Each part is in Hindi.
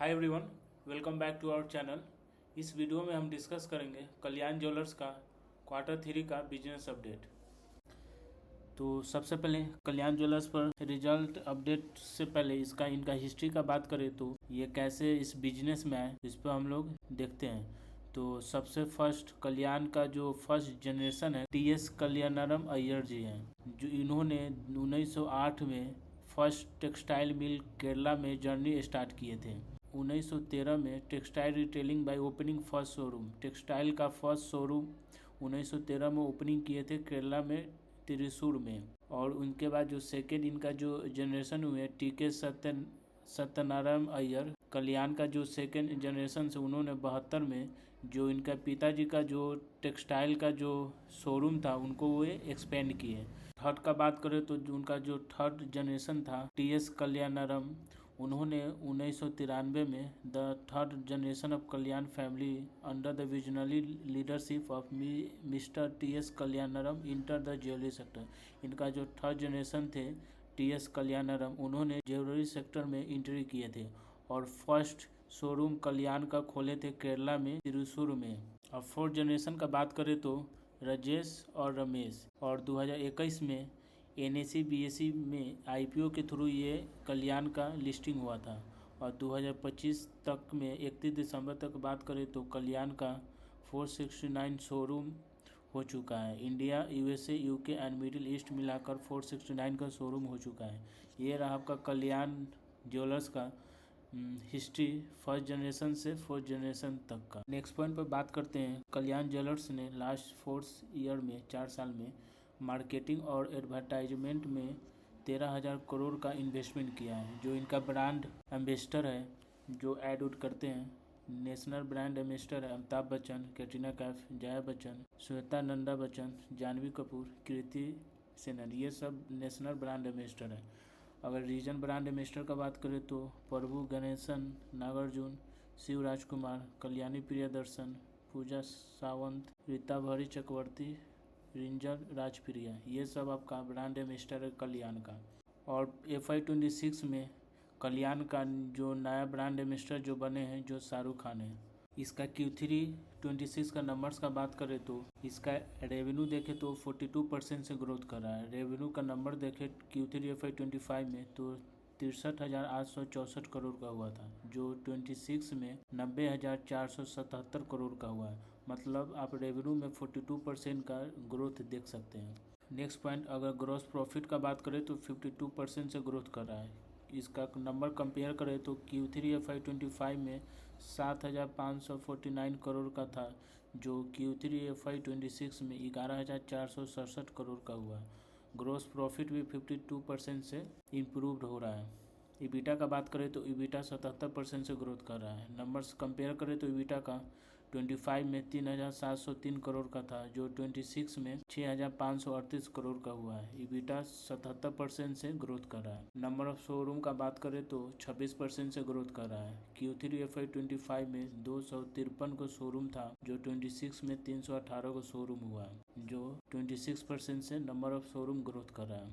Hi everyone, welcome back to our channel. इस वीडियो में हम डिस्कस करेंगे कल्याण ज्वेलर्स का क्वार्टर 3 का बिजनेस अपडेट। तो सबसे पहले कल्याण ज्वेलर्स पर रिजल्ट अपडेट से पहले इनका हिस्ट्री का बात करें तो ये कैसे इस बिजनेस में आए इस पर हम लोग देखते हैं। तो सबसे फर्स्ट कल्याण का जो फर्स्ट जनरेशन है टीएस कल्याणरम अय्यर जी हैं, जो इन्होंने 1908 में फर्स्ट टेक्सटाइल मिल केरला में जर्नी स्टार्ट किए थे। 1913 में textile retailing by opening first showroom, textile का फर्स्ट शोरूम 1913 में ओपनिंग किए थे केरला में त्रिशूर में। और उनके बाद जो सेकेंड इनका जो जनरेशन हुए टीके सत्यनारायण अय्यर, कल्याण का जो सेकेंड जनरेशन से उन्होंने 72 में जो इनका पिताजी का जो टेक्सटाइल का जो शोरूम था उनको वो एक्सपेंड किए। थर्ड का बात करें तो उनका जो थर्ड जनरेशन था टीएस कल्याणरम, उन्होंने 1993 में the third generation of Kalyan family under the visionary leadership of mister TS Kalyanaram enter the jewellery sector. इनका जो थर्ड जनरेशन थे टीएस कल्याणरम, उन्होंने ज्वेलरी सेक्टर में एंट्री किए थे और फर्स्ट शोरूम कल्याण का खोले थे केरला में त्रिशूर में। और फोर्थ जनरेशन का बात करें तो राजेश और रमेश, और 2021 में एनएसी बीएसई में आईपीओ के थ्रू ये कल्याण का लिस्टिंग हुआ था। और 2025 तक में 31 दिसंबर तक बात करें तो कल्याण का 469 शोरूम हो चुका है। India, USA, UK and middle east मिलाकर 469 का शोरूम हो चुका है। ये रहा आपका कल्याण ज्वेलर्स का हिस्ट्री फर्स्ट जनरेशन से फोर्थ जनरेशन तक का। नेक्स्ट पॉइंट पर बात करते हैं। कल्याण ज्वेलर्स ने लास्ट 4 ईयर में 4 साल में मार्केटिंग और एडवर्टाइजमेंट में 13,000 करोड़ का इन्वेस्टमेंट किया है। जो इनका ब्रांड एम्बेसडर है जो एड उड करते हैं, नेशनल ब्रांड एम्बेसडर है अमिताभ बच्चन, कैटरीना कैफ, जया बच्चन, श्वेता नंदा बच्चन, जानवी कपूर, कृति सेनन, ये सब नेशनल ब्रांड एम्बेसडर है। अगर रीजन ब्रांड एम्बेसडर का बात करें तो प्रभु गणेशन, नागार्जुन, शिव राजकुमार, कल्याणी प्रियदर्शन, पूजा सावंत, रीता भरी चक्रवर्ती, रिंजर राजप्रिया, ये सब आपका ब्रांड एम्बेसडर है कल्याण का। और FY26 में कल्याण का जो नया ब्रांड एम्बेसडर जो बने हैं जो शाहरुख खान है। इसका Q3 26 का नंबर्स का बात करें तो इसका रेवेन्यू देखें तो 42% से ग्रोथ कर रहा है। रेवेन्यू का नंबर देखें Q3 FY25 में तो 63,864 करोड़ का हुआ था, जो 26 में 90,477 करोड़ का हुआ है। मतलब आप रेवेन्यू में 42% का ग्रोथ देख सकते हैं। नेक्स्ट पॉइंट, अगर ग्रॉस प्रॉफिट का बात करें तो 52% से ग्रोथ कर रहा है। इसका नंबर कंपेयर करें तो Q3 FY25 में 7,549 करोड़ का था, जो Q3 FY26 में 11,467 करोड़ का हुआ है। ग्रॉस प्रॉफिट भी 52% से इम्प्रूव्ड हो रहा है। ईबिटा का बात करें तो ईबिटा 77% से ग्रोथ कर रहा है। नंबर्स कंपेयर करें तो ईबिटा का 25 में 3,703 करोड़ का था, जो 26 में 6,538 करोड़ का हुआ है। ईबिटा 77% से ग्रोथ कर रहा है। नंबर ऑफ शोरूम का बात करें तो 26% से ग्रोथ कर रहा है। Q3 FY25 में 253 को शोरूम था, जो 26 में 318 को शोरूम हुआ है, जो 26% से नंबर ऑफ शोरूम ग्रोथ कर रहा है।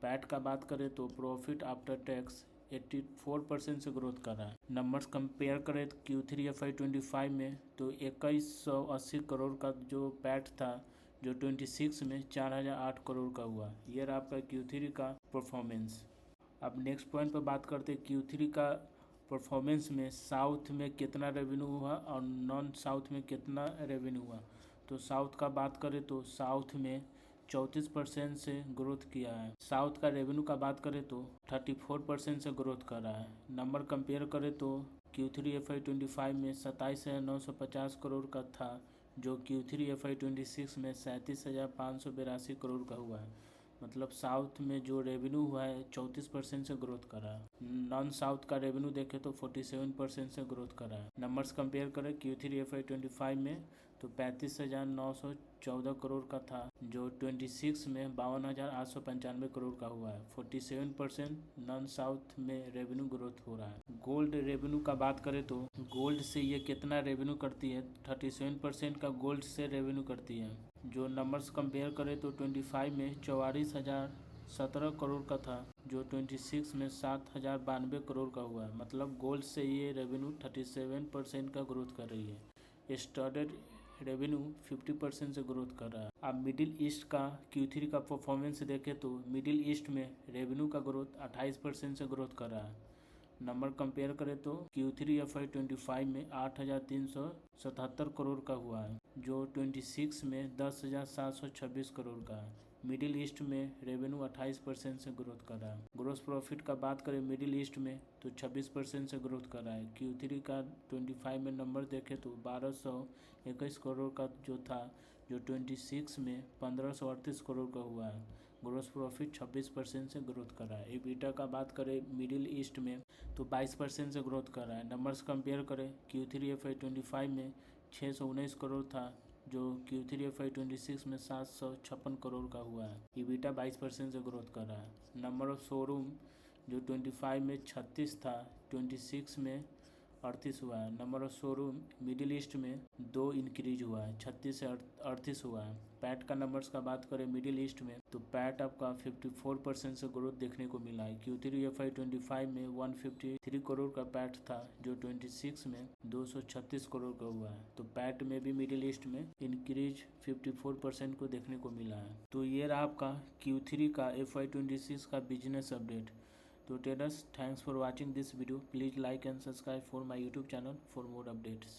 पैट का बात करें तो प्रॉफिट आफ्टर टैक्स 84% से ग्रोथ कर रहा है। नंबर्स कंपेयर करें तो Q3 FY25 में तो 2180 करोड़ का जो पैट था, जो 26 में 4,008 करोड़ का हुआ। ये रहा आपका Q3 का परफॉर्मेंस। अब नेक्स्ट पॉइंट पर बात करते हैं Q3 का परफॉर्मेंस में साउथ में कितना रेवेन्यू हुआ और नॉन साउथ में कितना रेवेन्यू हुआ। तो साउथ का बात करें तो साउथ में 34% से ग्रोथ किया है। साउथ का रेवेन्यू का बात करें तो 34% से ग्रोथ कर रहा है। नंबर कंपेयर करें तो Q3 FY25 में 27,950 करोड़ का था, जो Q3 FY26 में 37,582 करोड़ का हुआ है। मतलब साउथ में जो रेवेन्यू हुआ है 34% से ग्रोथ कर रहा है। नॉन साउथ का रेवेन्यू देखें तो 47% से ग्रोथ कर रहा है। नंबर्स कंपेयर करें Q3 FY25 में तो 35,914 करोड़ का था, जो 26 में 52,895 करोड़ का हुआ है। 47% नॉन साउथ में रेवेन्यू ग्रोथ हो रहा है। गोल्ड रेवेन्यू का बात करें तो गोल्ड से ये कितना रेवेन्यू करती है, 37% का गोल्ड से रेवेन्यू करती है। जो नंबर्स कंपेयर करें तो 25 में 44,017 करोड़ का था, जो 26 में 7,092 करोड़ का हुआ है, मतलब गोल्ड से ये रेवेन्यू 37% का ग्रोथ कर रही है। स्टैंडर्ड रेवेन्यू 50% से ग्रोथ कर रहा है। अब मिडिल ईस्ट का Q3 का परफॉर्मेंस देखें तो मिडिल ईस्ट में रेवेन्यू का ग्रोथ 28% से ग्रोथ कर रहा है। नंबर कंपेयर करें तो Q3 FY25 में 8,377 करोड़ का हुआ है, जो 26 में 10,726 करोड़ का है। मिडिल ईस्ट में रेवेन्यू 28% से ग्रोथ कर रहा है। ग्रोस प्रॉफिट का बात करें मिडिल ईस्ट में तो 26% से ग्रोथ कर रहा है। Q3 का 25 में नंबर देखें तो 1,221 करोड़ का जो था, जो 26 में 1,538 करोड़ का हुआ है। ग्रोस प्रॉफिट 26% से ग्रोथ कर रहा है। EBITDA का बात करें मिडिल ईस्ट में तो 22% से ग्रोथ कर रहा है। नंबर्स कंपेयर करें Q3 FY25 में 619 करोड़ था, जो Q3 FY26 में 756 करोड़ का हुआ है। EBITDA 22% से ग्रोथ कर रहा है। नंबर ऑफ शोरूम जो 25 में 36 था, 26 में 38 हुआ है। Number of showroom middle east में 2 इंक्रीज हुआ है, 36 से 38 हुआ है। पैट का नंबर्स का बात करें मिडिल ईस्ट में तो पैट आपका 54% से ग्रोथ देखने को मिला है। Q3 FY25 में 153 करोड़ का पैट था, जो 26 में 236 करोड़ का हुआ है। तो पैट में भी मिडिल ईस्ट में इंक्रीज 54% को देखने को मिला है। तो ये रहा आपका Q3 का FY26 का बिजनेस अपडेट। तो traders, thanks for watching this video. Please like and subscribe for my YouTube channel for more updates.